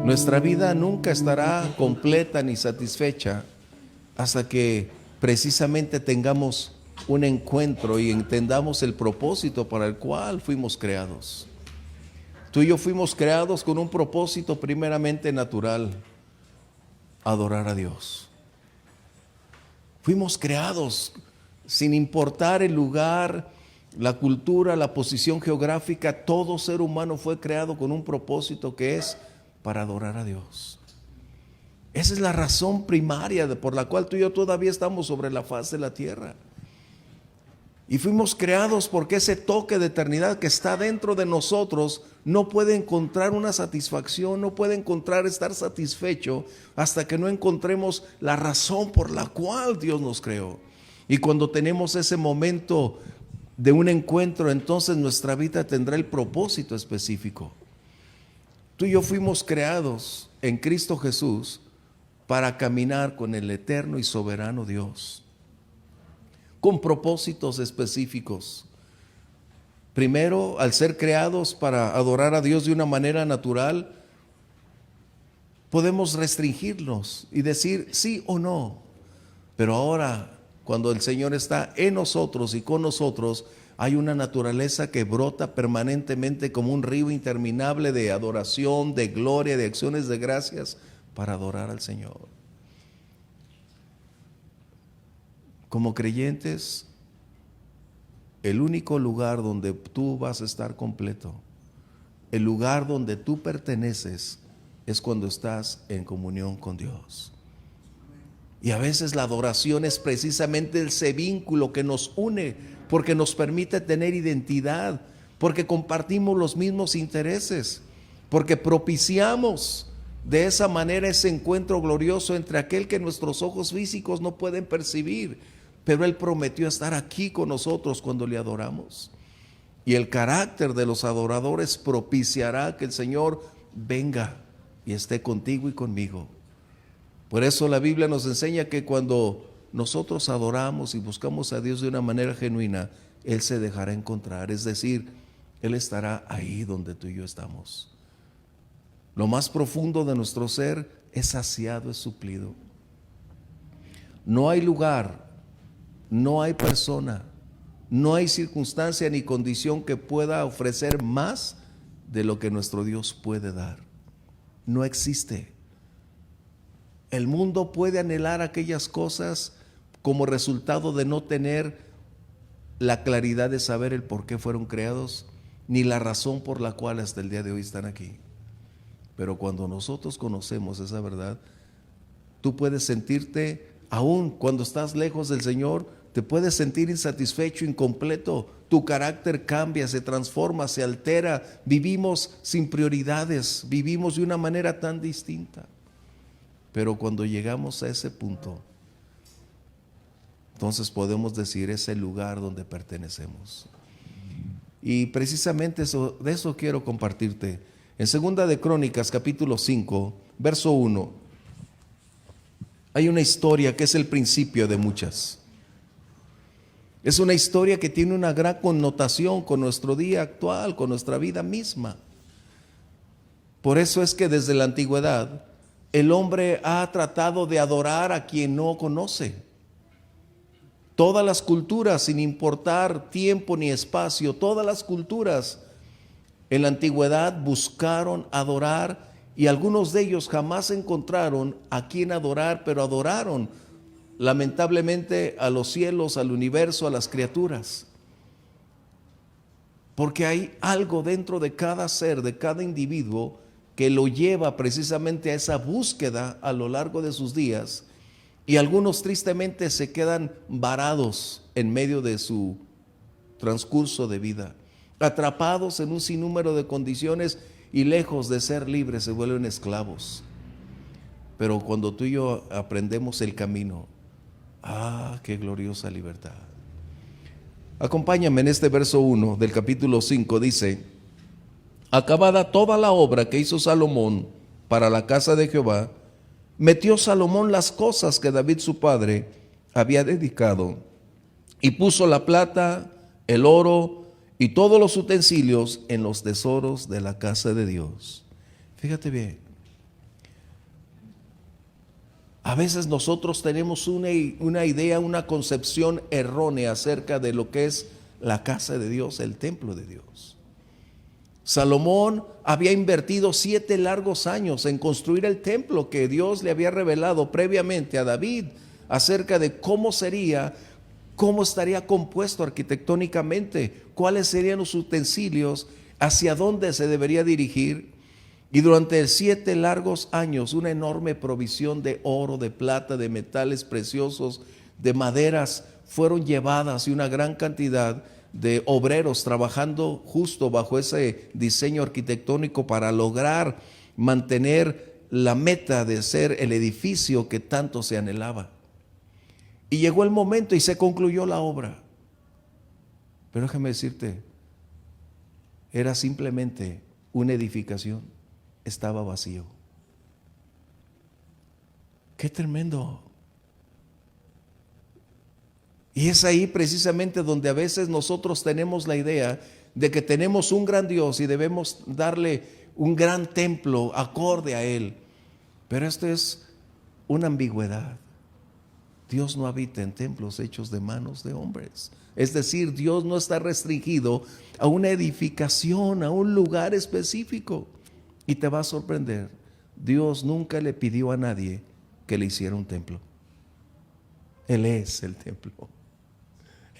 Nuestra vida nunca estará completa ni satisfecha hasta que precisamente tengamos un encuentro y entendamos el propósito para el cual fuimos creados. Tú y yo fuimos creados con un propósito primeramente natural: adorar a Dios. Fuimos creados sin importar el lugar, la cultura, la posición geográfica. Todo ser humano fue creado con un propósito que es para adorar a Dios. Esa es la razón primaria por la cual tú y yo todavía estamos sobre la faz de la tierra. Y fuimos creados porque ese toque de eternidad que está dentro de nosotros no puede encontrar una satisfacción, no puede encontrar estar satisfecho hasta que no encontremos la razón por la cual Dios nos creó. Y cuando tenemos ese momento de un encuentro, entonces nuestra vida tendrá el propósito específico. Tú y yo fuimos creados en Cristo Jesús para caminar con el eterno y soberano Dios, con propósitos específicos. Primero, al ser creados para adorar a Dios de una manera natural, podemos restringirnos y decir sí o no. Pero ahora, cuando el Señor está en nosotros y con nosotros, hay una naturaleza que brota permanentemente como un río interminable de adoración, de gloria, de acciones de gracias para adorar al Señor. Como creyentes, el único lugar donde tú vas a estar completo, el lugar donde tú perteneces, es cuando estás en comunión con Dios. Y a veces la adoración es precisamente ese vínculo que nos une, porque nos permite tener identidad, porque compartimos los mismos intereses, porque propiciamos de esa manera ese encuentro glorioso entre aquel que nuestros ojos físicos no pueden percibir, pero Él prometió estar aquí con nosotros cuando le adoramos. Y el carácter de los adoradores propiciará que el Señor venga y esté contigo y conmigo. Por eso la Biblia nos enseña que cuando nosotros adoramos y buscamos a Dios de una manera genuina, Él se dejará encontrar, es decir, Él estará ahí donde tú y yo estamos. Lo más profundo de nuestro ser es saciado, es suplido. No hay lugar, no hay persona, no hay circunstancia ni condición que pueda ofrecer más de lo que nuestro Dios puede dar. No existe. El mundo puede anhelar aquellas cosas como resultado de no tener la claridad de saber el por qué fueron creados, ni la razón por la cual hasta el día de hoy están aquí. Pero cuando nosotros conocemos esa verdad, tú puedes sentirte, aún cuando estás lejos del Señor, te puedes sentir insatisfecho, incompleto. Tu carácter cambia, se transforma, se altera. Vivimos sin prioridades, vivimos de una manera tan distinta. Pero cuando llegamos a ese punto, entonces podemos decir, es el lugar donde pertenecemos. Y precisamente de eso quiero compartirte. En 2 de Crónicas, capítulo 5, verso 1, hay una historia que es el principio de muchas. Es una historia que tiene una gran connotación con nuestro día actual, con nuestra vida misma. Por eso es que desde la antigüedad, el hombre ha tratado de adorar a quien no conoce. Todas las culturas, sin importar tiempo ni espacio, todas las culturas en la antigüedad buscaron adorar, y algunos de ellos jamás encontraron a quien adorar, pero adoraron lamentablemente a los cielos, al universo, a las criaturas. Porque hay algo dentro de cada ser, de cada individuo, que lo lleva precisamente a esa búsqueda a lo largo de sus días, y algunos tristemente se quedan varados en medio de su transcurso de vida, atrapados en un sinnúmero de condiciones y lejos de ser libres se vuelven esclavos. Pero cuando tú y yo aprendemos el camino, qué gloriosa libertad. Acompáñame en este verso 1 del capítulo 5, dice: acabada toda la obra que hizo Salomón para la casa de Jehová, metió Salomón las cosas que David su padre había dedicado, y puso la plata, el oro y todos los utensilios en los tesoros de la casa de Dios. Fíjate bien, A veces nosotros tenemos una idea, una concepción errónea acerca de lo que es la casa de Dios, el templo de Dios. Salomón había invertido 7 largos años en construir el templo que Dios le había revelado previamente a David acerca de cómo sería, cómo estaría compuesto arquitectónicamente, cuáles serían los utensilios, hacia dónde se debería dirigir. Y durante 7 largos años, una enorme provisión de oro, de plata, de metales preciosos, de maderas, fueron llevadas, y una gran cantidad de obreros trabajando justo bajo ese diseño arquitectónico para lograr mantener la meta de ser el edificio que tanto se anhelaba. Y llegó el momento y se concluyó la obra. Pero déjame decirte, era simplemente una edificación. Estaba vacío. ¡Qué tremendo! Y es ahí precisamente donde a veces nosotros tenemos la idea de que tenemos un gran Dios y debemos darle un gran templo acorde a Él. Pero esto es una ambigüedad. Dios no habita en templos hechos de manos de hombres. Es decir, Dios no está restringido a una edificación, a un lugar específico. Y te va a sorprender, Dios nunca le pidió a nadie que le hiciera un templo. Él es el templo.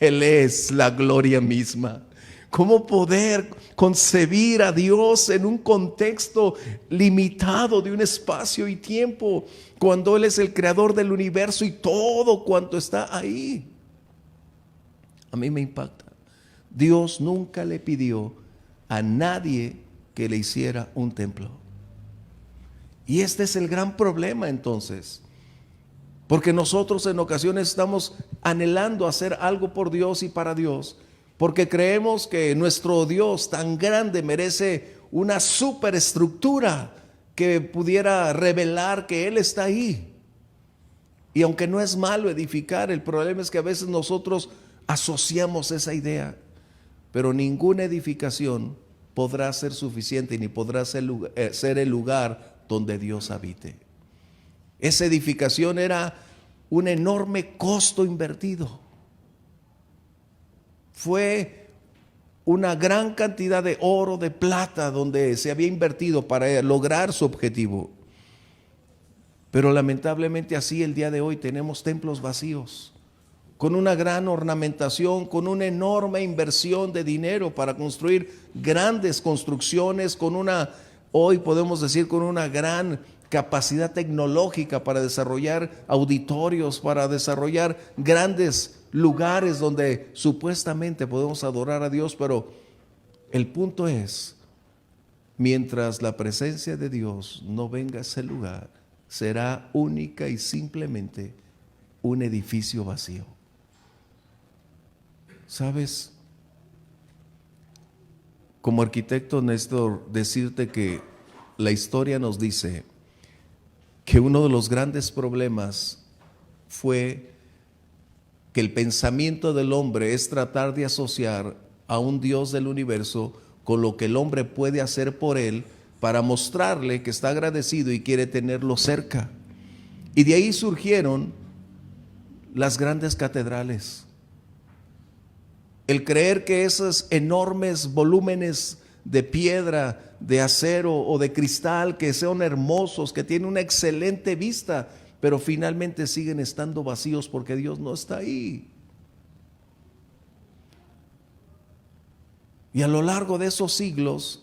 Él es la gloria misma. ¿Cómo poder concebir a Dios en un contexto limitado de un espacio y tiempo, cuando Él es el creador del universo y todo cuanto está ahí? A mí me impacta. Dios nunca le pidió a nadie que le hiciera un templo. Y este es el gran problema entonces, porque nosotros en ocasiones estamos anhelando hacer algo por Dios y para Dios, porque creemos que nuestro Dios tan grande merece una superestructura que pudiera revelar que Él está ahí. Y aunque no es malo edificar, el problema es que a veces nosotros asociamos esa idea, pero ninguna edificación podrá ser suficiente ni podrá ser el lugar donde Dios habite. Esa edificación era un enorme costo invertido. Fue una gran cantidad de oro, de plata, donde se había invertido para lograr su objetivo. Pero lamentablemente así el día de hoy tenemos templos vacíos, con una gran ornamentación, con una enorme inversión de dinero para construir grandes construcciones, hoy podemos decir, con una gran capacidad tecnológica para desarrollar auditorios, para desarrollar grandes lugares donde supuestamente podemos adorar a Dios. Pero el punto es, mientras la presencia de Dios no venga a ese lugar, será única y simplemente un edificio vacío. ¿Sabes? Como arquitecto, Néstor, decirte que la historia nos dice que uno de los grandes problemas fue que el pensamiento del hombre es tratar de asociar a un Dios del universo con lo que el hombre puede hacer por él para mostrarle que está agradecido y quiere tenerlo cerca. Y de ahí surgieron las grandes catedrales. El creer que esos enormes volúmenes de piedra, de acero o de cristal, que sean hermosos, que tienen una excelente vista, pero finalmente siguen estando vacíos porque Dios no está ahí. Y a lo largo de esos siglos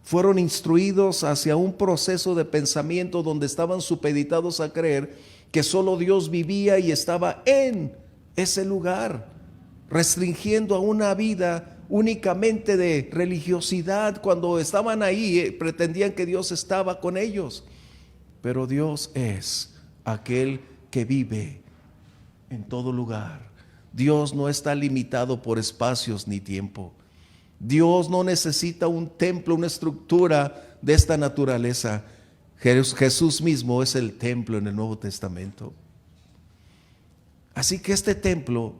fueron instruidos hacia un proceso de pensamiento donde estaban supeditados a creer que solo Dios vivía y estaba en ese lugar, restringiendo a una vida únicamente de religiosidad. Cuando estaban ahí, pretendían que Dios estaba con ellos. Pero Dios es aquel que vive en todo lugar. Dios no está limitado por espacios ni tiempo. Dios no necesita un templo, una estructura de esta naturaleza. Jesús mismo es el templo en el Nuevo Testamento. Así que este templo,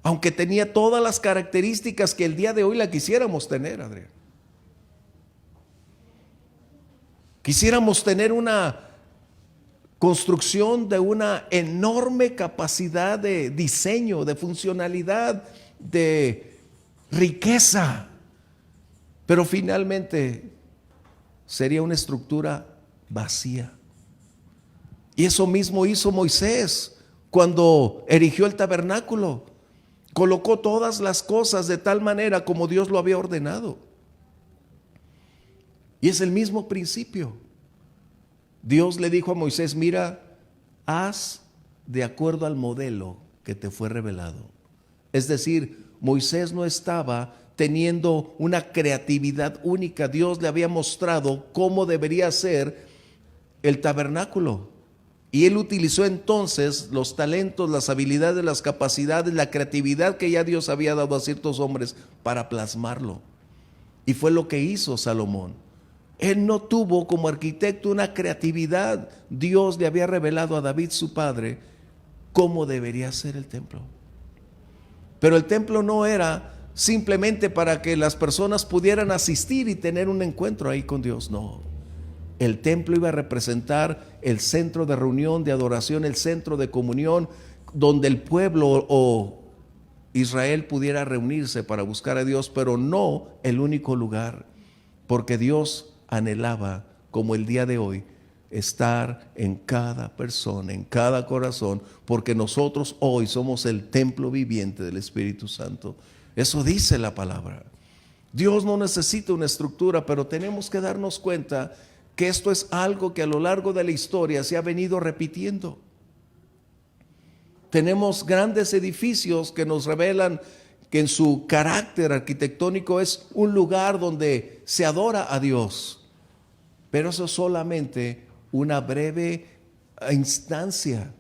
aunque tenía todas las características que el día de hoy la quisiéramos tener, Adrián. Quisiéramos tener una construcción de una enorme capacidad de diseño, de funcionalidad, de riqueza, pero finalmente sería una estructura vacía. Y eso mismo hizo Moisés cuando erigió el tabernáculo. Colocó todas las cosas de tal manera como Dios lo había ordenado. Y es el mismo principio. Dios le dijo a Moisés: mira, haz de acuerdo al modelo que te fue revelado. Es decir, Moisés no estaba teniendo una creatividad única. Dios le había mostrado cómo debería ser el tabernáculo. Y él utilizó entonces los talentos, las habilidades, las capacidades, la creatividad que ya Dios había dado a ciertos hombres para plasmarlo. Y fue lo que hizo Salomón. Él no tuvo como arquitecto una creatividad. Dios le había revelado a David, su padre, cómo debería ser el templo. Pero el templo no era simplemente para que las personas pudieran asistir y tener un encuentro ahí con Dios. No. El templo iba a representar el centro de reunión, de adoración, el centro de comunión, donde el pueblo o Israel pudiera reunirse para buscar a Dios, pero no el único lugar, porque Dios anhelaba, como el día de hoy, estar en cada persona, en cada corazón, porque nosotros hoy somos el templo viviente del Espíritu Santo. Eso dice la palabra. Dios no necesita una estructura, pero tenemos que darnos cuenta que esto es algo que a lo largo de la historia se ha venido repitiendo. Tenemos grandes edificios que nos revelan que en su carácter arquitectónico es un lugar donde se adora a Dios, pero eso es solamente una breve instancia,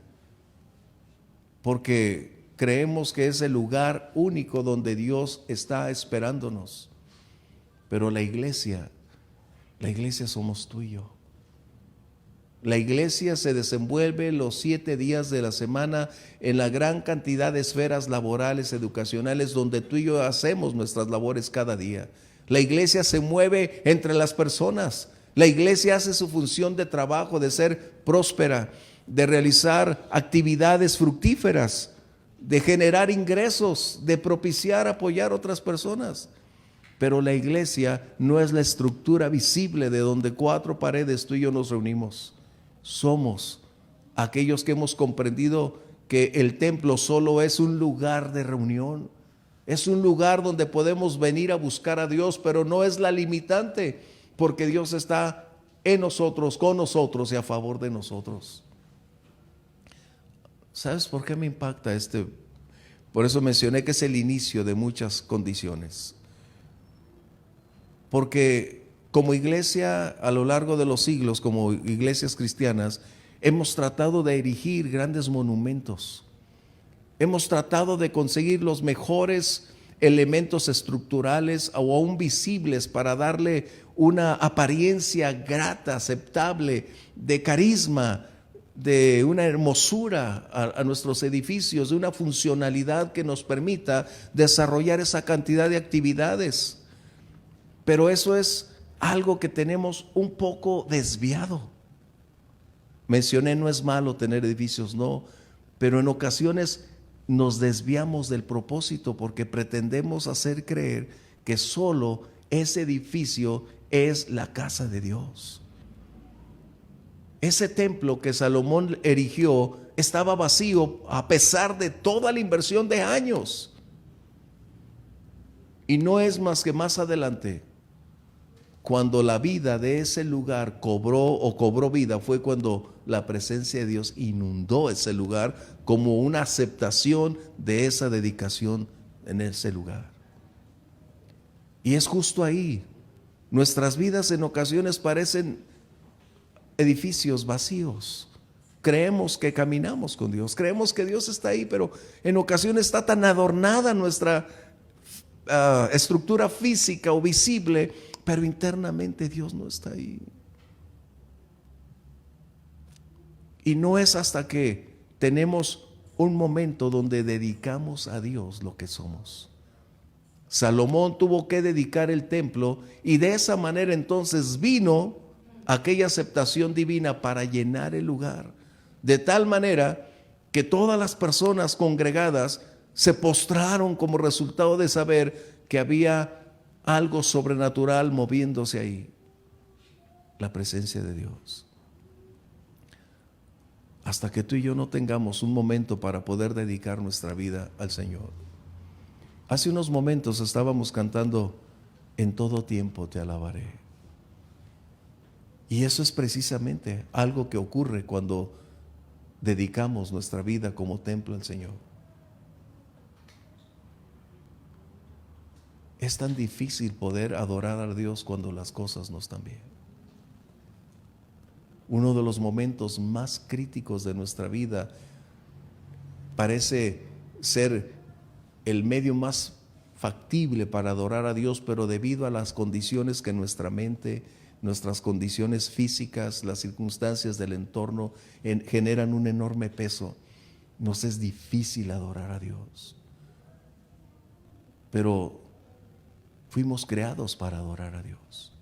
porque creemos que es el lugar único donde Dios está esperándonos. Pero la iglesia somos tú y yo. La iglesia se desenvuelve los 7 días de la semana en la gran cantidad de esferas laborales, educacionales, donde tú y yo hacemos nuestras labores cada día. La iglesia se mueve entre las personas. La iglesia hace su función de trabajo, de ser próspera, de realizar actividades fructíferas, de generar ingresos, de propiciar, apoyar a otras personas. Pero la iglesia no es la estructura visible de donde 4 paredes tú y yo nos reunimos. Somos aquellos que hemos comprendido que el templo solo es un lugar de reunión. Es un lugar donde podemos venir a buscar a Dios, pero no es la limitante, porque Dios está en nosotros, con nosotros y a favor de nosotros. ¿Sabes por qué me impacta este? Por eso mencioné que es el inicio de muchas condiciones. Porque como iglesia a lo largo de los siglos, como iglesias cristianas, hemos tratado de erigir grandes monumentos. Hemos tratado de conseguir los mejores elementos estructurales o aún visibles para darle una apariencia grata, aceptable, de carisma, de una hermosura a nuestros edificios, de una funcionalidad que nos permita desarrollar esa cantidad de actividades. Pero eso es algo que tenemos un poco desviado. Mencioné, no es malo tener edificios, no, pero en ocasiones nos desviamos del propósito porque pretendemos hacer creer que solo ese edificio es la casa de Dios. Ese templo que Salomón erigió estaba vacío a pesar de toda la inversión de años. Y no es más que más adelante, cuando la vida de ese lugar cobró vida, fue cuando la presencia de Dios inundó ese lugar como una aceptación de esa dedicación en ese lugar. Y es justo ahí. Nuestras vidas en ocasiones parecen edificios vacíos. Creemos que caminamos con Dios, creemos que Dios está ahí, pero en ocasiones está tan adornada nuestra estructura física o visible, pero internamente Dios no está ahí. Y no es hasta que tenemos un momento donde dedicamos a Dios lo que somos. Salomón tuvo que dedicar el templo y de esa manera entonces vino aquella aceptación divina para llenar el lugar, de tal manera que todas las personas congregadas se postraron como resultado de saber que había algo sobrenatural moviéndose ahí, la presencia de Dios. Hasta que tú y yo no tengamos un momento para poder dedicar nuestra vida al Señor. Hace unos momentos estábamos cantando "En todo tiempo te alabaré". Y eso es precisamente algo que ocurre cuando dedicamos nuestra vida como templo al Señor. Es tan difícil poder adorar a Dios cuando las cosas no están bien. Uno de los momentos más críticos de nuestra vida parece ser el medio más factible para adorar a Dios, pero debido a las condiciones que nuestra mente, nuestras condiciones físicas, las circunstancias del entorno generan un enorme peso, nos es difícil adorar a Dios. Pero fuimos creados para adorar a Dios.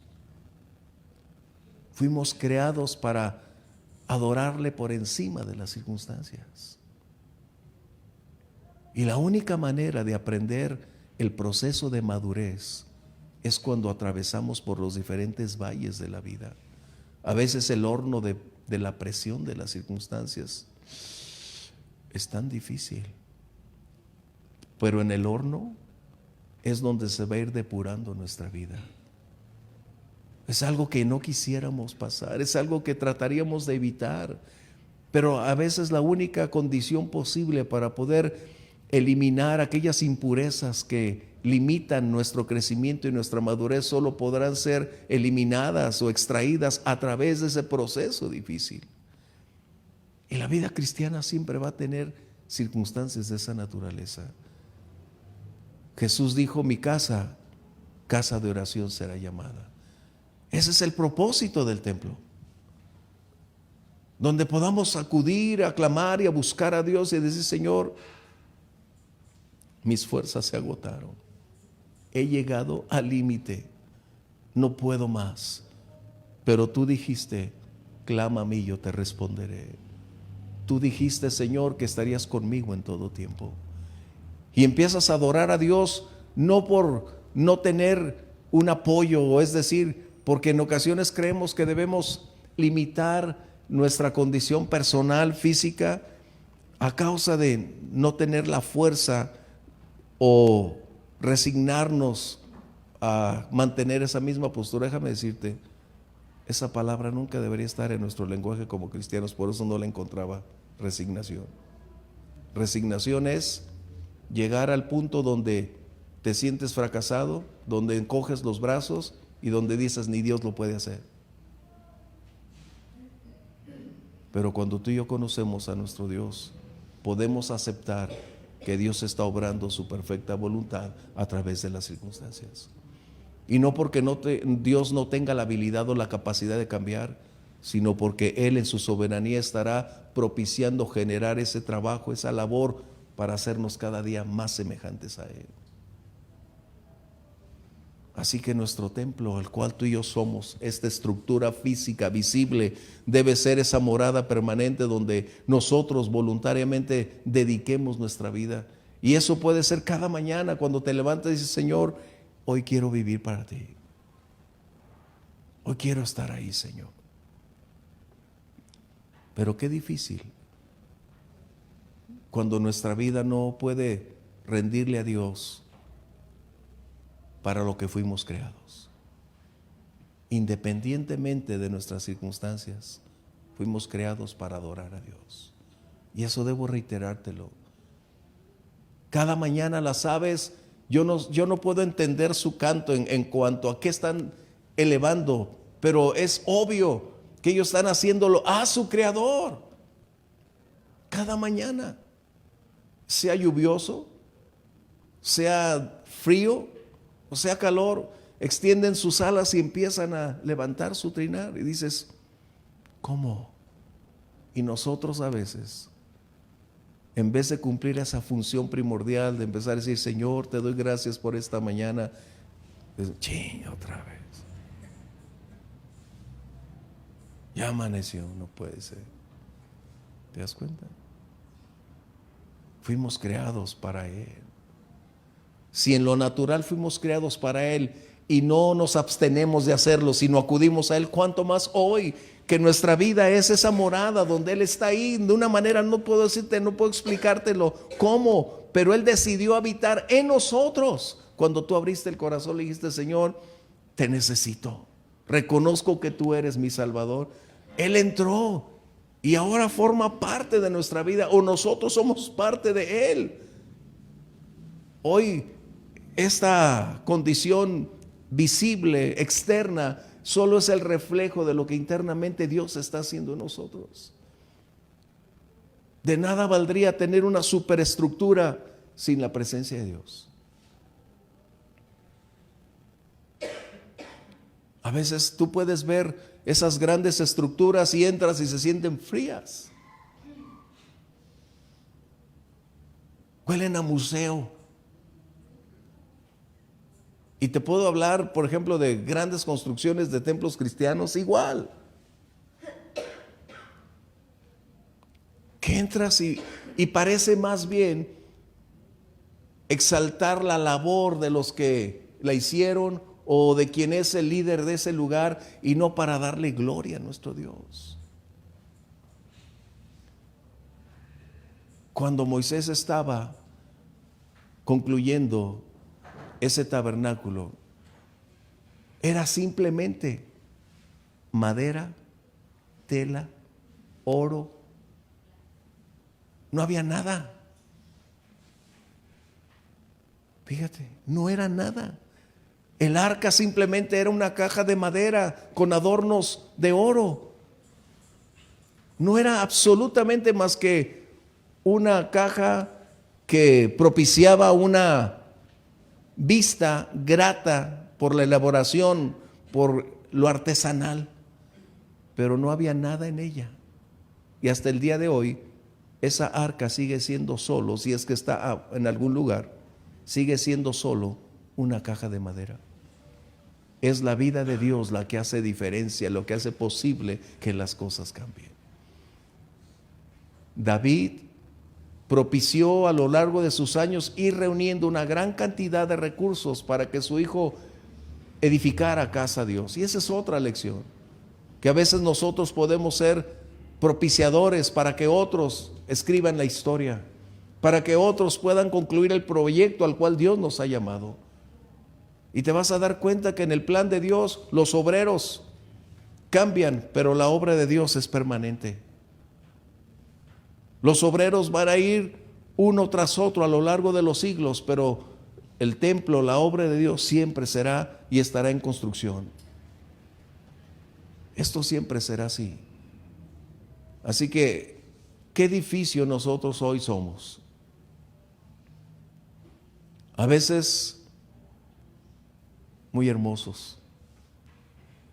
Fuimos creados para adorarle por encima de las circunstancias. Y la única manera de aprender el proceso de madurez es cuando atravesamos por los diferentes valles de la vida. A veces el horno de la presión de las circunstancias es tan difícil, pero en el horno es donde se va a ir depurando nuestra vida. Es algo que no quisiéramos pasar, es algo que trataríamos de evitar, pero a veces la única condición posible para poder eliminar aquellas impurezas que limitan nuestro crecimiento y nuestra madurez solo podrán ser eliminadas o extraídas a través de ese proceso difícil. Y la vida cristiana siempre va a tener circunstancias de esa naturaleza. Jesús dijo: mi casa, casa de oración será llamada. Ese es el propósito del templo, donde podamos acudir a clamar y a buscar a Dios y decir: Señor, mis fuerzas se agotaron, he llegado al límite, no puedo más, pero tú dijiste: clama a mí, yo te responderé. Tú dijiste, Señor, que estarías conmigo en todo tiempo. Y empiezas a adorar a Dios no por no tener un apoyo, es decir, porque en ocasiones creemos que debemos limitar nuestra condición personal, física, a causa de no tener la fuerza o resignarnos a mantener esa misma postura. Déjame decirte, esa palabra nunca debería estar en nuestro lenguaje como cristianos, por eso no la encontraba, resignación. Resignación es llegar al punto donde te sientes fracasado, donde encoges los brazos y donde dices: ni Dios lo puede hacer. Pero cuando tú y yo conocemos a nuestro Dios, podemos aceptar que Dios está obrando su perfecta voluntad a través de las circunstancias. Y no porque Dios no tenga la habilidad o la capacidad de cambiar, sino porque Él en su soberanía estará propiciando generar ese trabajo, esa labor, para hacernos cada día más semejantes a Él. Así que nuestro templo, al cual tú y yo somos, esta estructura física visible, debe ser esa morada permanente donde nosotros voluntariamente dediquemos nuestra vida. Y eso puede ser cada mañana cuando te levantas y dices: Señor, hoy quiero vivir para ti. Hoy quiero estar ahí, Señor. Pero qué difícil cuando nuestra vida no puede rendirle a Dios para lo que fuimos creados. Independientemente de nuestras circunstancias, fuimos creados para adorar a Dios. Y eso debo reiterártelo. Cada mañana las aves, yo no puedo entender su canto en cuanto a qué están elevando, pero es obvio que ellos están haciéndolo a su Creador. Cada mañana, sea lluvioso, sea frío o sea calor, extienden sus alas y empiezan a levantar su trinar. Y dices: ¿cómo? Y nosotros a veces, en vez de cumplir esa función primordial de empezar a decir: Señor, te doy gracias por esta mañana, otra vez, ya amaneció, no puede ser. ¿Te das cuenta? Fuimos creados para Él. Si en lo natural fuimos creados para Él y no nos abstenemos de hacerlo, sino acudimos a Él, ¿cuánto más hoy? Que nuestra vida es esa morada donde Él está ahí. De una manera no puedo decirte, no puedo explicártelo cómo, pero Él decidió habitar en nosotros. Cuando tú abriste el corazón, le dijiste: Señor, te necesito, reconozco que tú eres mi Salvador. Él entró y ahora forma parte de nuestra vida, o nosotros somos parte de Él. Hoy esta condición visible, externa, solo es el reflejo de lo que internamente Dios está haciendo en nosotros. De nada valdría tener una superestructura sin la presencia de Dios. A veces tú puedes ver esas grandes estructuras y entras y se sienten frías. Huelen a museo. Y te puedo hablar, por ejemplo, de grandes construcciones de templos cristianos igual. Que entras y parece más bien exaltar la labor de los que la hicieron o de quien es el líder de ese lugar, y no para darle gloria a nuestro Dios. Cuando Moisés estaba concluyendo ese tabernáculo, era simplemente madera, tela, oro. No había nada. Fíjate, no era nada. El arca simplemente era una caja de madera con adornos de oro. No era absolutamente más que una caja que propiciaba una vista grata por la elaboración, por lo artesanal, pero no había nada en ella. Y hasta el día de hoy, esa arca sigue siendo solo, si es que está en algún lugar, sigue siendo solo una caja de madera. Es la vida de Dios la que hace diferencia, lo que hace posible que las cosas cambien. David propició a lo largo de sus años ir reuniendo una gran cantidad de recursos para que su hijo edificara casa a Dios. Y esa es otra lección, que a veces nosotros podemos ser propiciadores para que otros escriban la historia, para que otros puedan concluir el proyecto al cual Dios nos ha llamado. Y te vas a dar cuenta que en el plan de Dios los obreros cambian, pero la obra de Dios es permanente. Los obreros van a ir uno tras otro a lo largo de los siglos, pero el templo, la obra de Dios siempre será y estará en construcción. Esto siempre será así. Así que, ¿qué edificio nosotros hoy somos? A veces muy hermosos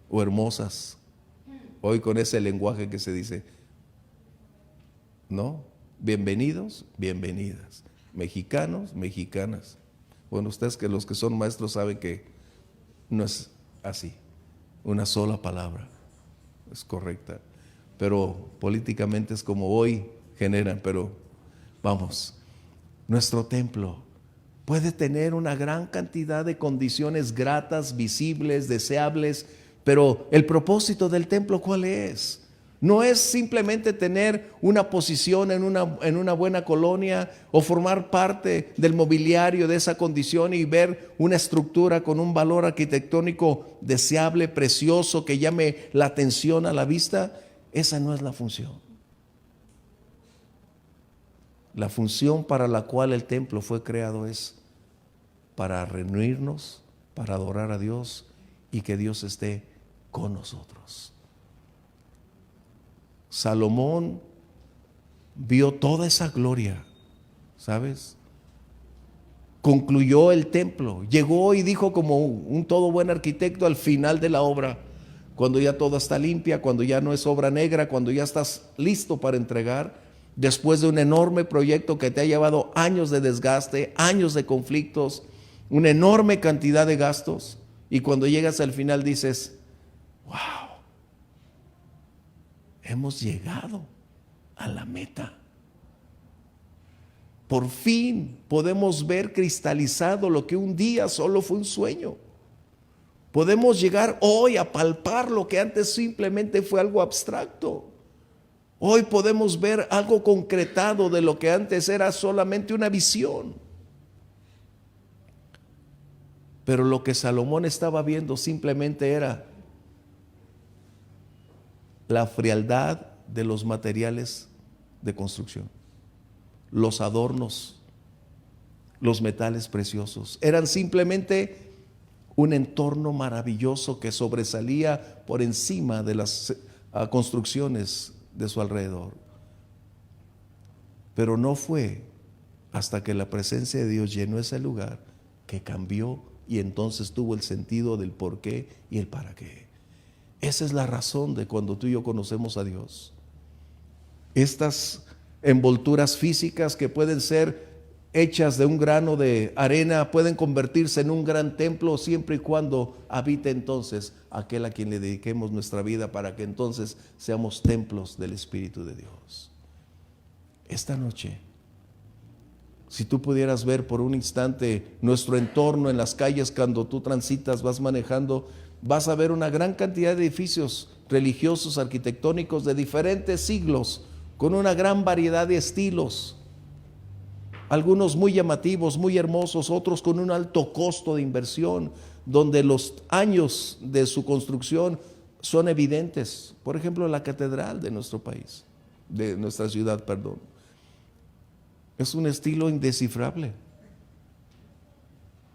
o hermosas, hoy con ese lenguaje que se dice, ¿no? Bienvenidos, bienvenidas, mexicanos, mexicanas. Bueno, ustedes, que los que son maestros saben que no es así, una sola palabra es correcta, pero políticamente es como hoy generan. Pero vamos, nuestro templo puede tener una gran cantidad de condiciones gratas, visibles, deseables, pero el propósito del templo, ¿cuál es? No es simplemente tener una posición en una buena colonia o formar parte del mobiliario de esa condición y ver una estructura con un valor arquitectónico deseable, precioso, que llame la atención a la vista. Esa no es la función. La función para la cual el templo fue creado es para reunirnos, para adorar a Dios y que Dios esté con nosotros. Salomón vio toda esa gloria, ¿sabes? Concluyó el templo, llegó y dijo como un todo buen arquitecto al final de la obra, cuando ya todo está limpia, cuando ya no es obra negra, cuando ya estás listo para entregar, después de un enorme proyecto que te ha llevado años de desgaste, años de conflictos, una enorme cantidad de gastos, y cuando llegas al final dices, wow, hemos llegado. a la meta. Por fin podemos ver cristalizado lo que un día solo fue un sueño. Podemos llegar hoy a palpar lo que antes simplemente fue algo abstracto. Hoy podemos ver algo concretado de lo que antes era solamente una visión. Pero lo que Salomón estaba viendo simplemente era la frialdad de los materiales de construcción, los adornos, los metales preciosos. Eran simplemente un entorno maravilloso que sobresalía por encima de las construcciones de su alrededor. Pero no fue hasta que la presencia de Dios llenó ese lugar que cambió, y entonces tuvo el sentido del por qué y el para qué. Esa es la razón de cuando tú y yo conocemos a Dios. Estas envolturas físicas que pueden ser hechas de un grano de arena pueden convertirse en un gran templo siempre y cuando habite entonces aquel a quien le dediquemos nuestra vida, para que entonces seamos templos del Espíritu de Dios. Esta noche, si tú pudieras ver por un instante nuestro entorno en las calles cuando tú transitas, vas manejando, vas a ver una gran cantidad de edificios religiosos, arquitectónicos de diferentes siglos, con una gran variedad de estilos. Algunos muy llamativos, muy hermosos, otros con un alto costo de inversión, donde los años de su construcción son evidentes. Por ejemplo, la catedral de nuestro país, de nuestra ciudad, perdón. Es un estilo indescifrable.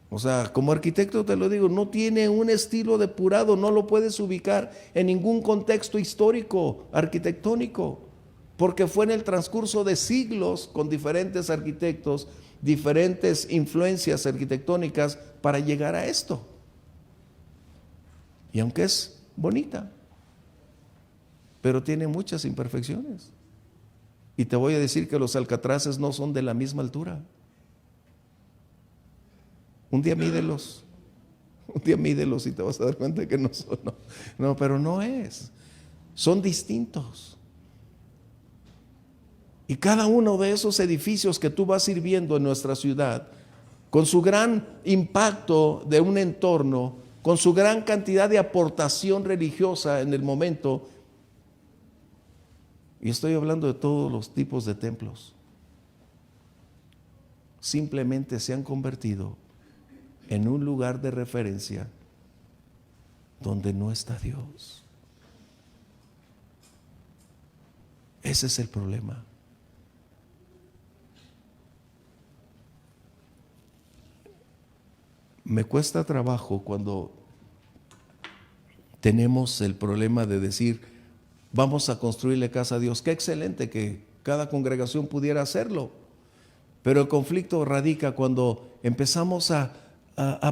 O sea, como arquitecto te lo digo, no tiene un estilo depurado, no lo puedes ubicar en ningún contexto histórico, arquitectónico, porque fue en el transcurso de siglos con diferentes arquitectos, diferentes influencias arquitectónicas para llegar a esto. Y aunque es bonita, pero tiene muchas imperfecciones. Y te voy a decir que los alcatraces no son de la misma altura. Un día mídelos y te vas a dar cuenta que no son. No, pero no es. Son distintos. Y cada uno de esos edificios que tú vas a ir viendo en nuestra ciudad, con su gran impacto de un entorno, con su gran cantidad de aportación religiosa en el momento, y estoy hablando de todos los tipos de templos, simplemente se han convertido en un lugar de referencia donde no está Dios. Ese es el problema. Me cuesta trabajo cuando tenemos el problema de decir, vamos a construirle casa a Dios. Qué excelente que cada congregación pudiera hacerlo. Pero el conflicto radica cuando empezamos a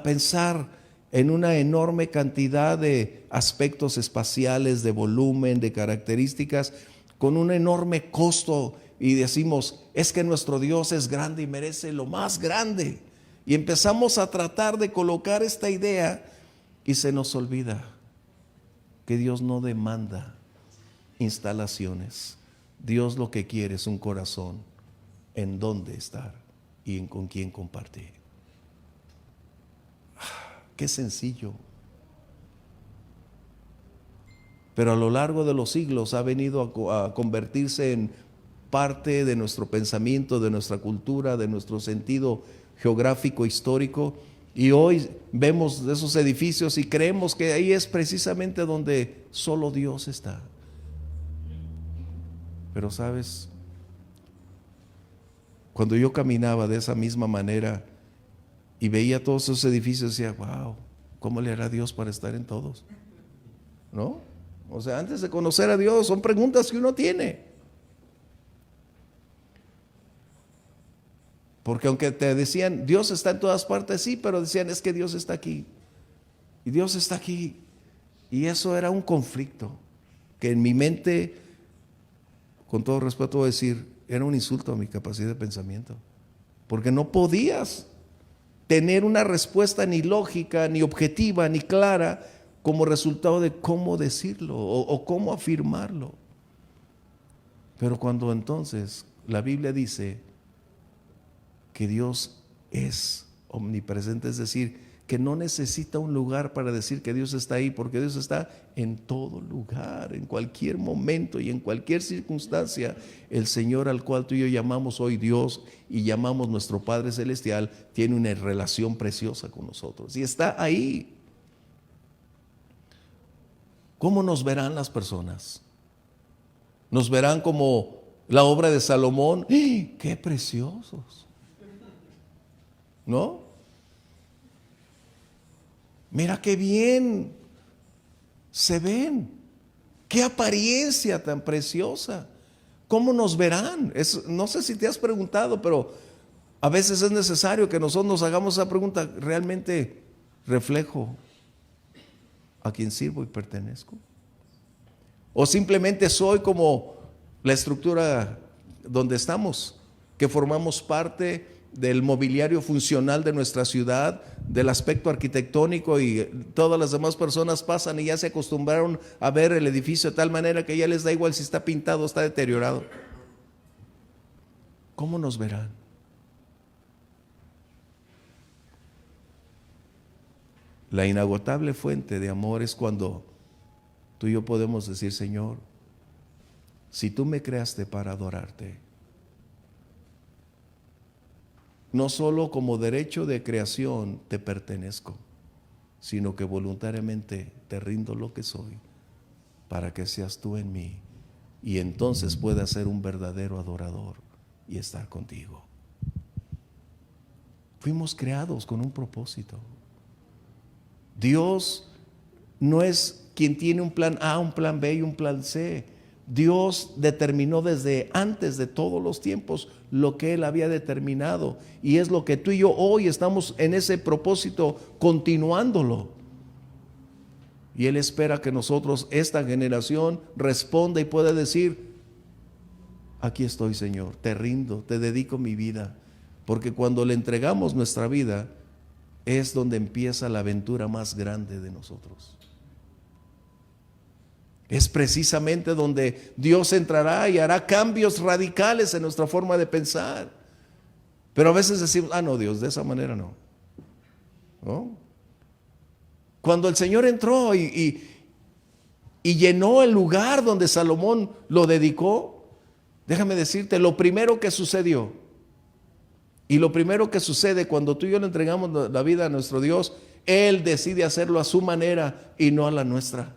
pensar en una enorme cantidad de aspectos espaciales, de volumen, de características, con un enorme costo, y decimos, es que nuestro Dios es grande y merece lo más grande. Y empezamos a tratar de colocar esta idea y se nos olvida que Dios no demanda instalaciones. Dios lo que quiere es un corazón en dónde estar y con quién compartir. Qué sencillo. Pero a lo largo de los siglos ha venido a convertirse en parte de nuestro pensamiento, de nuestra cultura, de nuestro sentido geográfico, histórico, y hoy vemos esos edificios y creemos que ahí es precisamente donde solo Dios está. Pero sabes, cuando yo caminaba de esa misma manera y veía todos esos edificios, decía, wow, ¿cómo le hará Dios para estar en todos? ¿No? O sea, antes de conocer a Dios, son preguntas que uno tiene. Porque aunque te decían, Dios está en todas partes, sí, pero decían, es que Dios está aquí. Y Dios está aquí. Y eso era un conflicto que en mi mente, con todo respeto voy a decir, era un insulto a mi capacidad de pensamiento. Porque no podías tener una respuesta ni lógica, ni objetiva, ni clara, como resultado de cómo decirlo o cómo afirmarlo. Pero cuando entonces la Biblia dice que Dios es omnipresente, es decir, que no necesita un lugar para decir que Dios está ahí, porque Dios está en todo lugar, en cualquier momento y en cualquier circunstancia. El Señor al cual tú y yo llamamos hoy Dios y llamamos nuestro Padre Celestial, tiene una relación preciosa con nosotros y está ahí. ¿Cómo nos verán las personas? Nos verán como la obra de Salomón. ¡Ah! ¡Qué preciosos! ¿No? Mira qué bien se ven. Qué apariencia tan preciosa. ¿Cómo nos verán? No sé si te has preguntado, pero a veces es necesario que nosotros nos hagamos esa pregunta. ¿Realmente reflejo a quien sirvo y pertenezco? ¿O simplemente soy como la estructura donde estamos, que formamos parte del mobiliario funcional de nuestra ciudad, del aspecto arquitectónico, y todas las demás personas pasan y ya se acostumbraron a ver el edificio de tal manera que ya les da igual si está pintado o está deteriorado? ¿Cómo nos verán? La inagotable fuente de amor es cuando tú y yo podemos decir: Señor, si tú me creaste para adorarte, no solo como derecho de creación te pertenezco, sino que voluntariamente te rindo lo que soy para que seas tú en mí y entonces pueda ser un verdadero adorador y estar contigo. Fuimos creados con un propósito. Dios no es quien tiene un plan A, un plan B y un plan C. Dios determinó desde antes de todos los tiempos lo que Él había determinado, y es lo que tú y yo hoy estamos en ese propósito, continuándolo. Y Él espera que nosotros, esta generación, responda y pueda decir: aquí estoy, Señor, te rindo, te dedico mi vida. Porque cuando le entregamos nuestra vida es donde empieza la aventura más grande de nosotros. Es precisamente donde Dios entrará y hará cambios radicales en nuestra forma de pensar. Pero a veces decimos: no, Dios, de esa manera no. ¿No? Cuando el Señor entró y llenó el lugar donde Salomón lo dedicó, déjame decirte, lo primero que sucedió, y lo primero que sucede cuando tú y yo le entregamos la vida a nuestro Dios, Él decide hacerlo a su manera y no a la nuestra.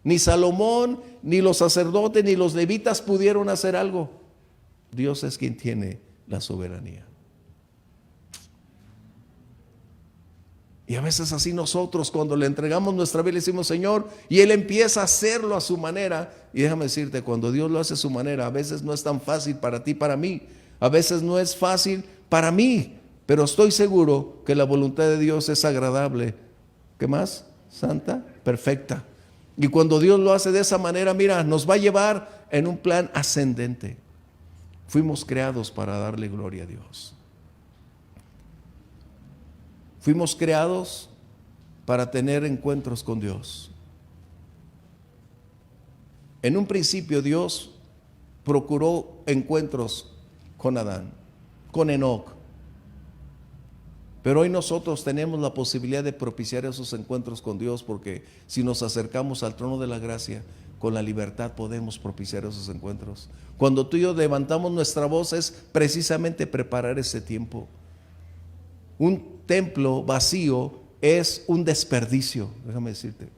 Ni Salomón, ni los sacerdotes, ni los levitas pudieron hacer algo. Dios es quien tiene la soberanía. Y a veces así nosotros, cuando le entregamos nuestra vida, le decimos: Señor, y Él empieza a hacerlo a su manera. Y déjame decirte, cuando Dios lo hace a su manera, a veces no es tan fácil para ti, para mí. A veces no es fácil para mí, pero estoy seguro que la voluntad de Dios es agradable. ¿Qué más? Santa, perfecta. Y cuando Dios lo hace de esa manera, mira, nos va a llevar en un plan ascendente. Fuimos creados para darle gloria a Dios. Fuimos creados para tener encuentros con Dios. En un principio Dios procuró encuentros con Adán, con Enoc. Pero hoy nosotros tenemos la posibilidad de propiciar esos encuentros con Dios, porque si nos acercamos al trono de la gracia, con la libertad podemos propiciar esos encuentros. Cuando tú y yo levantamos nuestra voz es precisamente preparar ese tiempo. Un templo vacío es un desperdicio, déjame decirte.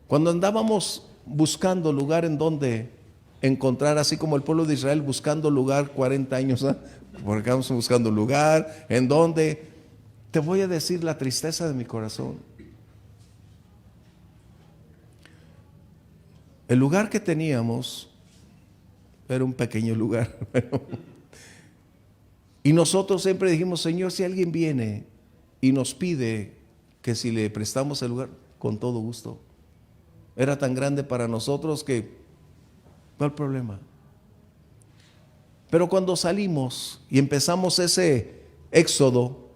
Cuando andábamos buscando lugar en donde encontrar, así como el pueblo de Israel buscando lugar 40 años, porque vamos buscando lugar en donde, te voy a decir la tristeza de mi corazón. El lugar que teníamos era un pequeño lugar. Y nosotros siempre dijimos: Señor, si alguien viene y nos pide que si le prestamos el lugar, con todo gusto. Era tan grande para nosotros que, ¿cuál problema? Pero cuando salimos y empezamos ese éxodo,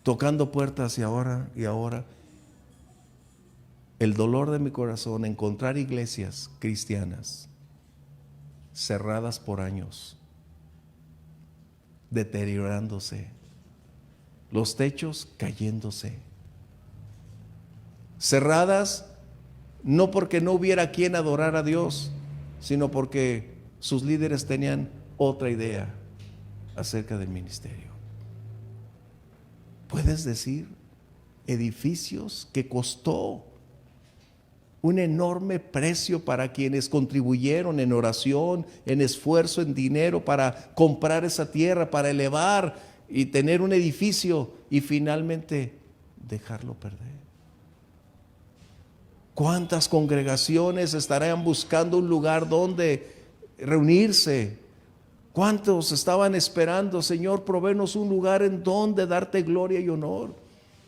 tocando puertas y ahora, el dolor de mi corazón encontrar iglesias cristianas cerradas por años, deteriorándose, los techos cayéndose, cerradas no porque no hubiera quien adorar a Dios, sino porque sus líderes tenían otra idea acerca del ministerio. Puedes decir edificios que costó un enorme precio para quienes contribuyeron en oración, en esfuerzo, en dinero para comprar esa tierra, para elevar y tener un edificio y finalmente dejarlo perder. ¿Cuántas congregaciones estarán buscando un lugar donde reunirse? ¿Cuántos estaban esperando, Señor, provéenos un lugar en donde darte gloria y honor?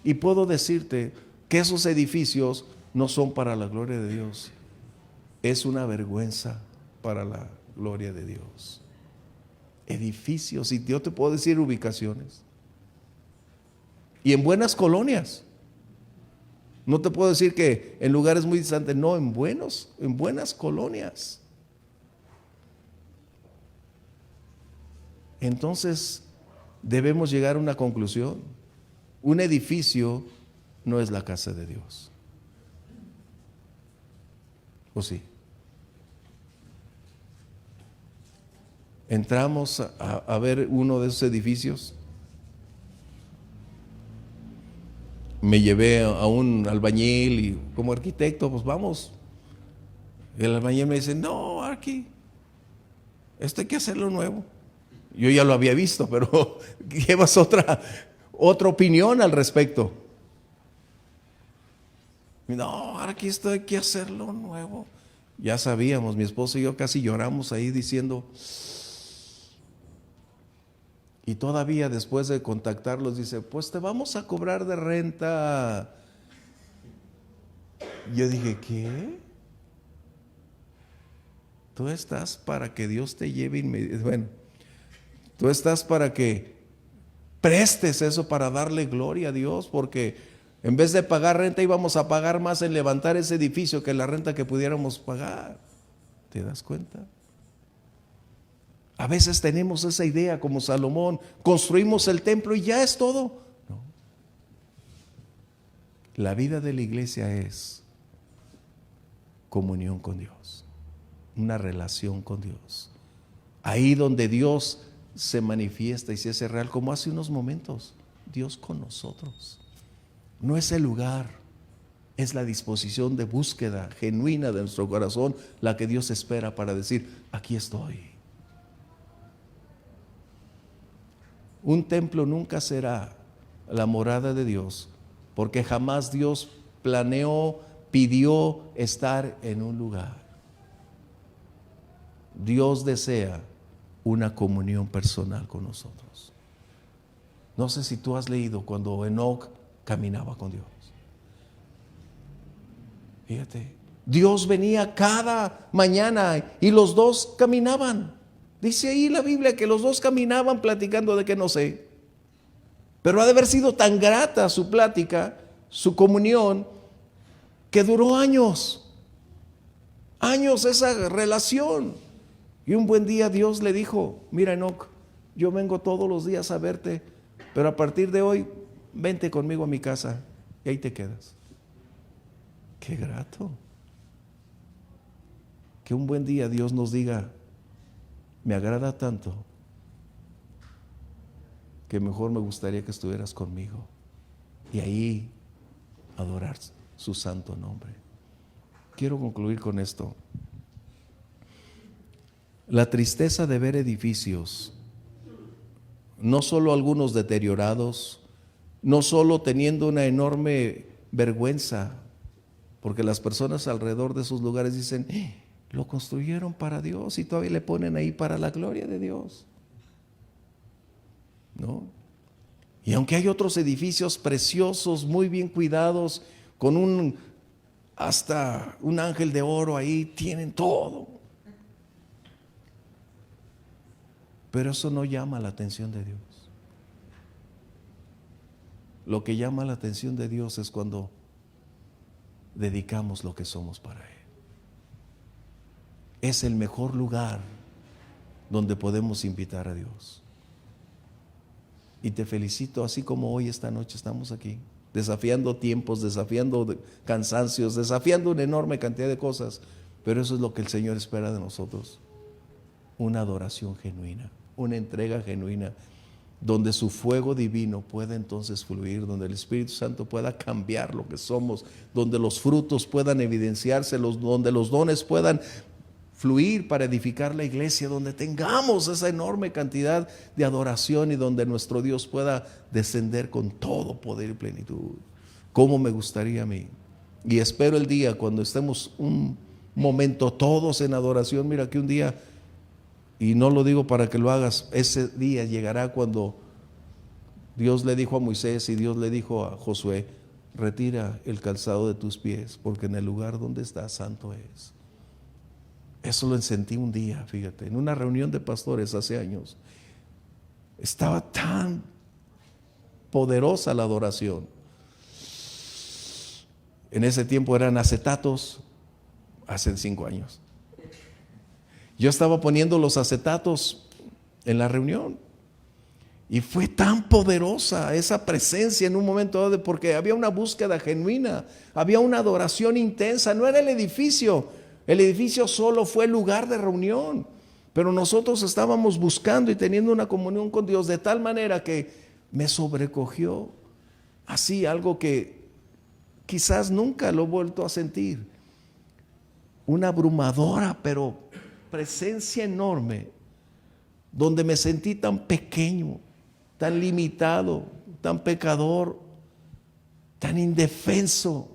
Y puedo decirte que esos edificios no son para la gloria de Dios. Es una vergüenza para la gloria de Dios. Edificios, y yo te puedo decir ubicaciones. Y en buenas colonias. No te puedo decir que en lugares muy distantes, no, en buenas colonias. Entonces, debemos llegar a una conclusión. Un edificio no es la casa de Dios. ¿O sí? Entramos a ver uno de esos edificios. Me llevé a un albañil y como arquitecto, pues vamos. El albañil me dice, no, aquí, esto hay que hacerlo nuevo. Yo ya lo había visto, pero llevas otra opinión al respecto. No, aquí esto hay que hacerlo nuevo. Ya sabíamos, mi esposo y yo casi lloramos ahí diciendo, y todavía después de contactarlos dice, pues te vamos a cobrar de renta. Yo dije, ¿qué? Tú estás para que Dios te lleve inmediatamente. Bueno, tú estás para que prestes eso para darle gloria a Dios, porque en vez de pagar renta íbamos a pagar más en levantar ese edificio que la renta que pudiéramos pagar. ¿Te das cuenta? A veces tenemos esa idea como Salomón, construimos el templo y ya es todo. No. La vida de la iglesia es comunión con Dios, una relación con Dios. Ahí donde Dios se manifiesta y se hace real, como hace unos momentos, Dios con nosotros. No es el lugar, es la disposición de búsqueda genuina de nuestro corazón la que Dios espera para decir, aquí estoy. Un templo nunca será la morada de Dios, porque jamás Dios planeó, pidió estar en un lugar. Dios desea una comunión personal con nosotros. No sé si tú has leído cuando Enoc caminaba con Dios. Fíjate, Dios venía cada mañana y los dos caminaban. Dice ahí la Biblia que los dos caminaban platicando de que no sé. Pero ha de haber sido tan grata su plática, su comunión, que duró años. Años esa relación. Y un buen día Dios le dijo, mira Enoc, yo vengo todos los días a verte, pero a partir de hoy, vente conmigo a mi casa y ahí te quedas. Qué grato. Que un buen día Dios nos diga, me agrada tanto que mejor me gustaría que estuvieras conmigo y ahí adorar su santo nombre. Quiero concluir con esto. La tristeza de ver edificios, no solo algunos deteriorados, no solo teniendo una enorme vergüenza, porque las personas alrededor de esos lugares dicen, lo construyeron para Dios y todavía le ponen ahí para la gloria de Dios. ¿No? Y aunque hay otros edificios preciosos, muy bien cuidados, con hasta un ángel de oro ahí, tienen todo. Pero eso no llama la atención de Dios. Lo que llama la atención de Dios es cuando dedicamos lo que somos para Él. Es el mejor lugar donde podemos invitar a Dios. Y te felicito, así como hoy, esta noche, estamos aquí, desafiando tiempos, desafiando cansancios, desafiando una enorme cantidad de cosas, pero eso es lo que el Señor espera de nosotros: una adoración genuina, una entrega genuina, donde su fuego divino pueda entonces fluir, donde el Espíritu Santo pueda cambiar lo que somos, donde los frutos puedan evidenciarse, donde los dones puedan fluir para edificar la iglesia, donde tengamos esa enorme cantidad de adoración y donde nuestro Dios pueda descender con todo poder y plenitud. ¿Cómo me gustaría a mí? Y espero el día cuando estemos un momento todos en adoración. Mira que un día, y no lo digo para que lo hagas, ese día llegará cuando Dios le dijo a Moisés y Dios le dijo a Josué: retira el calzado de tus pies, porque en el lugar donde estás santo es. Eso lo sentí un día, fíjate, en una reunión de pastores hace años. Estaba tan poderosa la adoración. En ese tiempo eran acetatos, hace 5 años. Yo estaba poniendo los acetatos en la reunión y fue tan poderosa esa presencia en un momento dado, porque había una búsqueda genuina, había una adoración intensa. No era el edificio solo fue el lugar de reunión, pero nosotros estábamos buscando y teniendo una comunión con Dios de tal manera que me sobrecogió así algo que quizás nunca lo he vuelto a sentir, una abrumadora pero presencia enorme, donde me sentí tan pequeño, tan limitado, tan pecador, tan indefenso.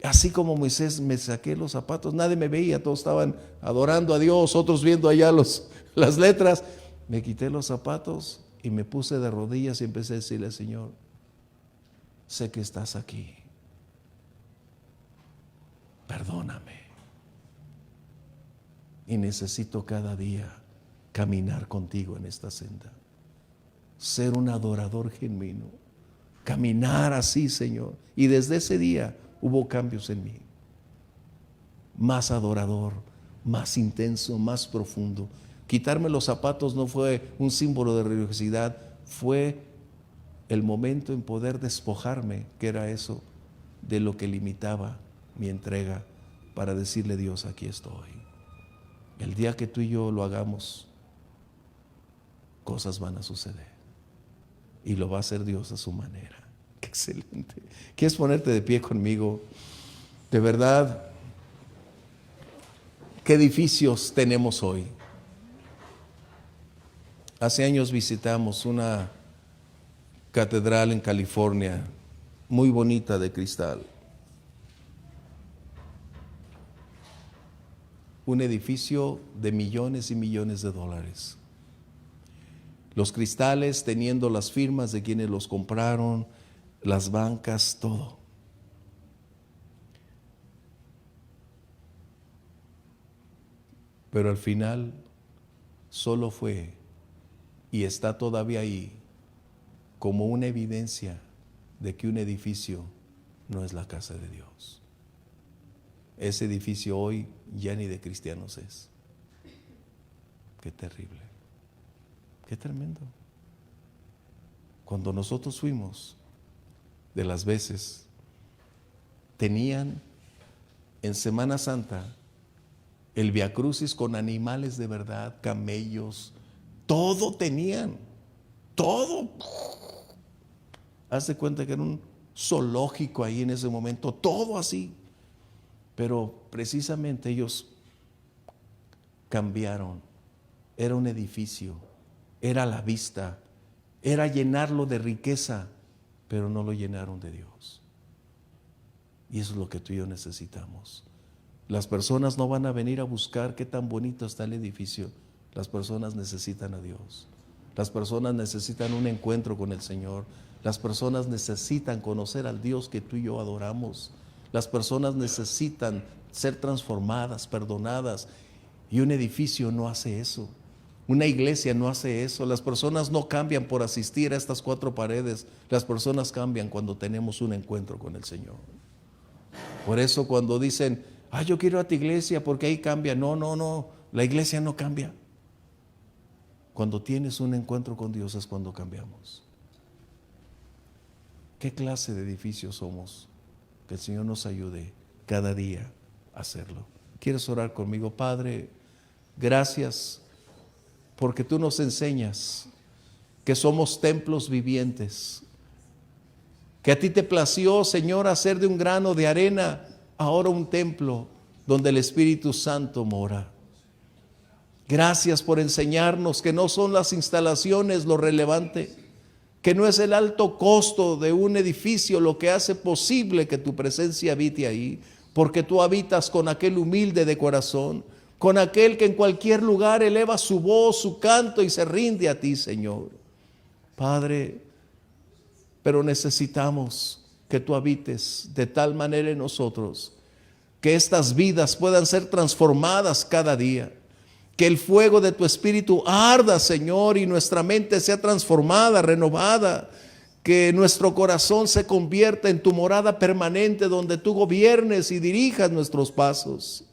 Así como Moisés, me saqué los zapatos, nadie me veía, todos estaban adorando a Dios, otros viendo allá las letras. Me quité los zapatos y me puse de rodillas y empecé a decirle: Señor, sé que estás aquí, perdóname. Y necesito cada día caminar contigo en esta senda, ser un adorador genuino, caminar así, Señor. Y desde ese día hubo cambios en mí, más adorador, más intenso, más profundo. Quitarme los zapatos no fue un símbolo de religiosidad, fue el momento en poder despojarme, que era eso, de lo que limitaba mi entrega, para decirle: Dios, aquí estoy. El día que tú y yo lo hagamos, cosas van a suceder, y lo va a hacer Dios a su manera. ¡Qué excelente! ¿Quieres ponerte de pie conmigo? De verdad, ¿qué edificios tenemos hoy? Hace años visitamos una catedral en California, muy bonita, de cristal. Un edificio de millones y millones de dólares. Los cristales teniendo las firmas de quienes los compraron, las bancas, todo. Pero al final solo fue, y está todavía ahí, como una evidencia de que un edificio no es la casa de Dios. Ese edificio hoy ya ni de cristianos es. Qué terrible, qué tremendo. Cuando nosotros fuimos, de las veces, tenían en Semana Santa el viacrucis con animales de verdad, camellos, todo tenían, todo. Haz de cuenta que era un zoológico ahí en ese momento, todo así. Pero precisamente ellos cambiaron. Era un edificio, era la vista, era llenarlo de riqueza, pero no lo llenaron de Dios. Y eso es lo que tú y yo necesitamos. Las personas no van a venir a buscar qué tan bonito está el edificio. Las personas necesitan a Dios. Las personas necesitan un encuentro con el Señor. Las personas necesitan conocer al Dios que tú y yo adoramos. Las personas necesitan ser transformadas, perdonadas. Y un edificio no hace eso. Una iglesia no hace eso. Las personas no cambian por asistir a estas 4 paredes. Las personas cambian cuando tenemos un encuentro con el Señor. Por eso cuando dicen, yo quiero ir a tu iglesia porque ahí cambia. No, la iglesia no cambia. Cuando tienes un encuentro con Dios es cuando cambiamos. ¿Qué clase de edificio somos? Que el Señor nos ayude cada día a hacerlo. ¿Quieres orar conmigo? Padre, gracias porque tú nos enseñas que somos templos vivientes, que a ti te plació, Señor, hacer de un grano de arena ahora un templo donde el Espíritu Santo mora. Gracias por enseñarnos que no son las instalaciones lo relevante, que no es el alto costo de un edificio lo que hace posible que tu presencia habite ahí, porque tú habitas con aquel humilde de corazón, con aquel que en cualquier lugar eleva su voz, su canto y se rinde a ti, Señor. Padre, pero necesitamos que tú habites de tal manera en nosotros que estas vidas puedan ser transformadas cada día. Que el fuego de tu Espíritu arda, Señor, y nuestra mente sea transformada, renovada. Que nuestro corazón se convierta en tu morada permanente, donde tú gobiernes y dirijas nuestros pasos.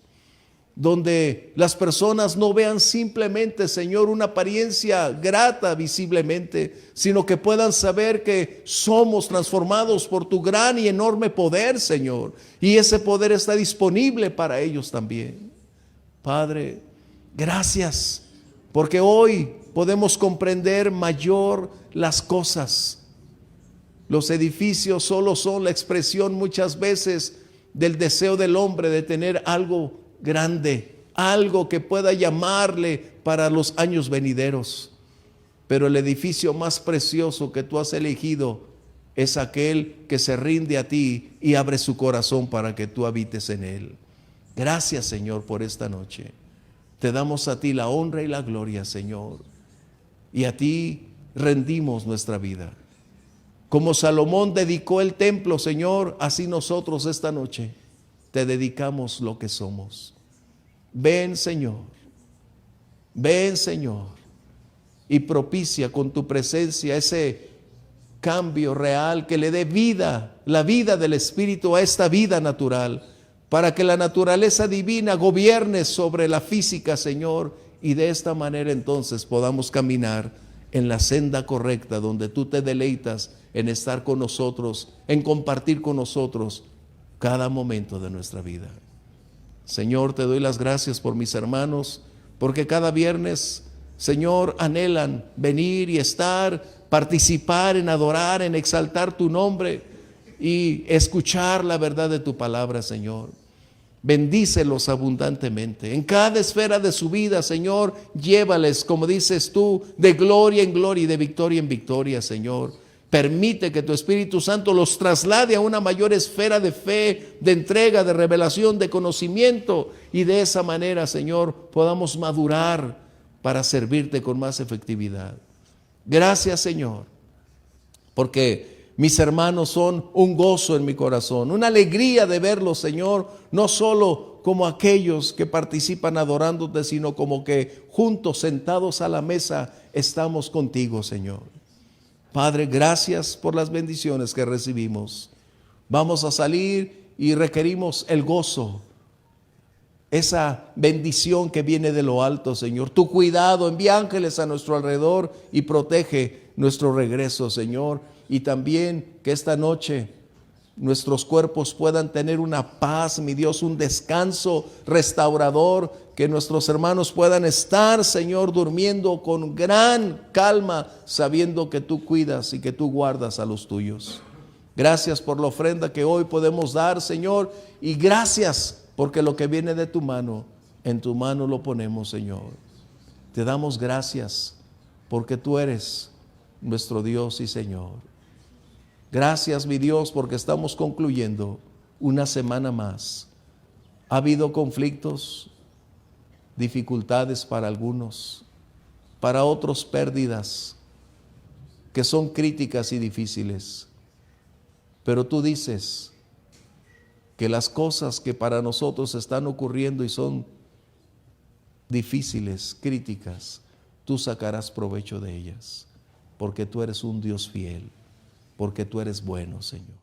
Donde las personas no vean simplemente, Señor, una apariencia grata visiblemente, sino que puedan saber que somos transformados por tu gran y enorme poder, Señor. Y ese poder está disponible para ellos también. Padre, gracias, porque hoy podemos comprender mayor las cosas. Los edificios solo son la expresión muchas veces del deseo del hombre de tener algo grande, algo que pueda llamarle para los años venideros. Pero el edificio más precioso que tú has elegido es aquel que se rinde a ti y abre su corazón para que tú habites en él. Gracias, Señor, por esta noche. Te damos a ti la honra y la gloria, Señor, y a ti rendimos nuestra vida. Como Salomón dedicó el templo, Señor, así nosotros esta noche te dedicamos lo que somos. Ven, Señor, y propicia con tu presencia ese cambio real que le dé vida, la vida del Espíritu a esta vida natural, para que la naturaleza divina gobierne sobre la física, Señor, y de esta manera entonces podamos caminar en la senda correcta, donde tú te deleitas en estar con nosotros, en compartir con nosotros cada momento de nuestra vida. Señor, te doy las gracias por mis hermanos, porque cada viernes, Señor, anhelan venir y estar, participar en adorar, en exaltar tu nombre y escuchar la verdad de tu palabra, Señor. Bendícelos abundantemente. En cada esfera de su vida, Señor, llévales, como dices tú, de gloria en gloria y de victoria en victoria, Señor. Permite que tu Espíritu Santo los traslade a una mayor esfera de fe, de entrega, de revelación, de conocimiento. Y de esa manera, Señor, podamos madurar para servirte con más efectividad. Gracias, Señor, porque mis hermanos son un gozo en mi corazón, una alegría de verlos, Señor, no solo como aquellos que participan adorándote, sino como que juntos, sentados a la mesa, estamos contigo, Señor. Padre, gracias por las bendiciones que recibimos. Vamos a salir y requerimos el gozo, esa bendición que viene de lo alto, Señor. Tu cuidado, envía ángeles a nuestro alrededor y protege nuestro regreso, Señor. Y también que esta noche nuestros cuerpos puedan tener una paz, mi Dios, un descanso restaurador, que nuestros hermanos puedan estar, Señor, durmiendo con gran calma, sabiendo que tú cuidas y que tú guardas a los tuyos. Gracias por la ofrenda que hoy podemos dar, Señor, y gracias porque lo que viene de tu mano, en tu mano lo ponemos, Señor. Te damos gracias porque tú eres nuestro Dios y Señor. Gracias, mi Dios, porque estamos concluyendo una semana más. Ha habido conflictos, dificultades para algunos, para otros pérdidas que son críticas y difíciles. Pero tú dices que las cosas que para nosotros están ocurriendo y son difíciles, críticas, tú sacarás provecho de ellas, porque tú eres un Dios fiel, porque tú eres bueno, Señor.